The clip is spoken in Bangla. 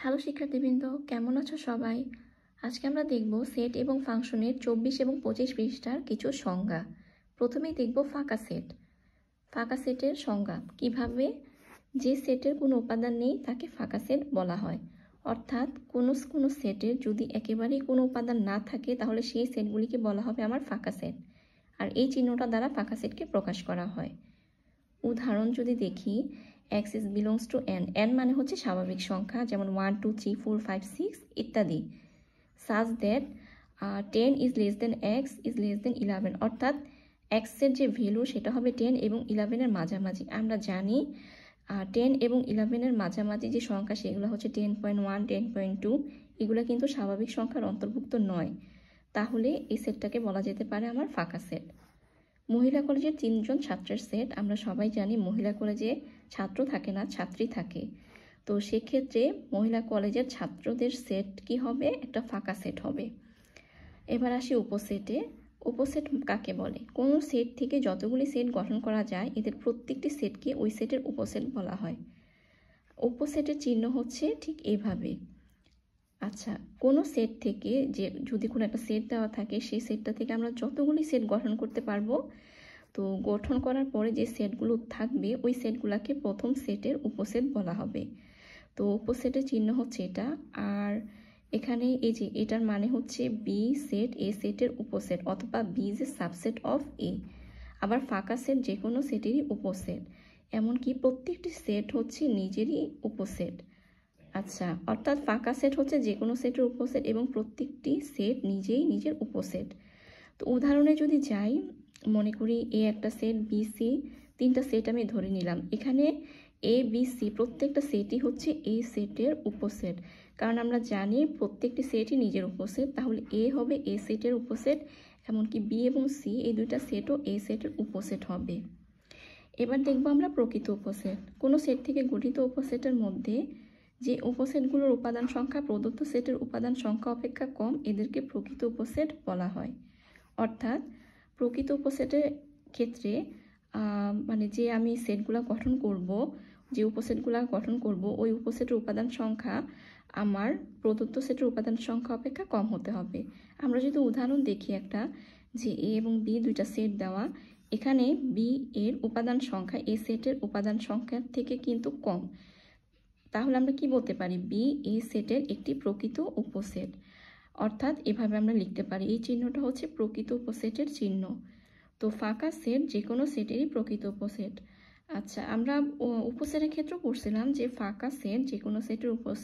হ্যালো শিক্ষার্থীবৃন্দ, কেমন আছো সবাই? আজকে আমরা দেখব সেট এবং ফাংশনের 24 এবং 25 পৃষ্ঠার কিছু সংজ্ঞা। প্রথমেই দেখব ফাঁকা সেট। ফাঁকা সেটের সংজ্ঞা কিভাবে, যে সেটের কোনো উপাদান নেই তাকে ফাঁকা সেট বলা হয়। অর্থাৎ কোনো সেটের যদি একেবারেই কোনো উপাদান না থাকে তাহলে সেই সেটগুলিকে বলা হবে আমার ফাঁকা সেট, আর এই চিহ্নটা দ্বারা ফাঁকা সেটকে প্রকাশ করা হয়। উদাহরণ যদি দেখি, x is belongs to n, n মানে হচ্ছে স্বাভাবিক সংখ্যা, যেমন 1 2 3 4 5 6 ইত্যাদি। such that 10 is less than x is less than 11, অর্থাৎ x এর যে ভ্যালু সেটা হবে 10 এবং 11 এর মাঝামাঝি। আমরা জানি 10 এবং 11 এর মাঝামাঝি যে সংখ্যা সেগুলো হচ্ছে 10.1 10.2, এগুলো কিন্তু স্বাভাবিক সংখ্যার অন্তর্ভুক্ত নয়। তাহলে এই সেটটাকে বলা যেতে পারে আমার ফাঁকা সেট। মহিলা কলেজের 3 জন ছাত্রের সেট। আমরা সবাই জানি মহিলা কলেজে ছাত্র থাকে না, ছাত্রী থাকে। তো সেক্ষেত্রে মহিলা কলেজের ছাত্রদের সেট কি হবে? একটা ফাঁকা সেট হবে। এবার আসি উপসেটে। উপসেট কাকে বলে? কোনো সেট থেকে যতগুলি সেট গঠন করা যায় এদের প্রত্যেকটি সেটকে ওই সেটের উপসেট বলা হয়। উপসেটের চিহ্ন হচ্ছে ঠিক এইভাবে। আচ্ছা, কোনো সেট থেকে যে যদি কোনো একটা সেট দেওয়া থাকে সেই সেটটা থেকে আমরা যতগুলি সেট গঠন করতে পারবো, তো গঠন করার পরে যে সেটগুলো থাকবে ওই সেটগুলোকে প্রথম সেটের উপসেট বলা হবে। তো উপসেটের চিহ্ন হচ্ছে এটা। আর এখানে এই যে এটার মানে হচ্ছে বি সেট এ সেটের উপসেট, অথবা B is a subset of A. আবার ফাঁকা সেট যে কোনো সেটেরই উপসেট, এমনকি প্রত্যেকটি সেট হচ্ছে নিজেরই উপসেট। আচ্ছা, অর্থাৎ ফাঁকা সেট হচ্ছে যে কোনো সেটের উপসেট এবং প্রত্যেকটি সেট নিজেই নিজের উপসেট। তো উদাহরণে যদি যাই, মনে করি এ একটা সেট, বি সি, তিনটা সেট আমি ধরে নিলাম। এখানে এ বি সি প্রত্যেকটা সেটই হচ্ছে এই সেটের উপসেট, কারণ আমরা জানি প্রত্যেকটি সেটই নিজের উপসেট। তাহলে এ হবে এ সেটের উপসেট, এমনকি বি এবং সি এই দুইটা সেটও এ সেটের উপসেট হবে। এবার দেখব আমরা প্রকৃত উপসেট। কোনো সেট থেকে গঠিত উপসেটের মধ্যে যে উপসেটগুলোর উপাদান সংখ্যা প্রদত্ত সেটের উপাদান সংখ্যা অপেক্ষা কম, এদেরকে প্রকৃত উপসেট বলা হয়। অর্থাৎ প্রকৃত উপসেটের ক্ষেত্রে মানে যে আমি সেটগুলো গঠন করব, যে উপসেটগুলো গঠন করব, ওই উপসেটের উপাদান সংখ্যা আমার প্রদত্ত সেটের উপাদান সংখ্যা অপেক্ষা কম হতে হবে। আমরা যদি উদাহরণ দেখি একটা, যে এ এবং বি দুইটা সেট দেওয়া, এখানে বি এর উপাদান সংখ্যা এ সেটের উপাদান সংখ্যার থেকে কিন্তু কম। তাহলে আমরা কি বলতে পারি? বি এ সেটের একটি প্রকৃত উপসেট। অর্থাৎ এভাবে আমরা লিখতে পারি, এই চিহ্নটা হচ্ছে প্রকৃত উপসেটের চিহ্ন। তো ফাঁকা সেট যে কোনো সেটেরই প্রকৃত উপসেট। আচ্ছা, আমরা উপসেটের ক্ষেত্রে পড়ছিলাম যে ফাঁকা সেট যে কোনো সেটের উপসেট।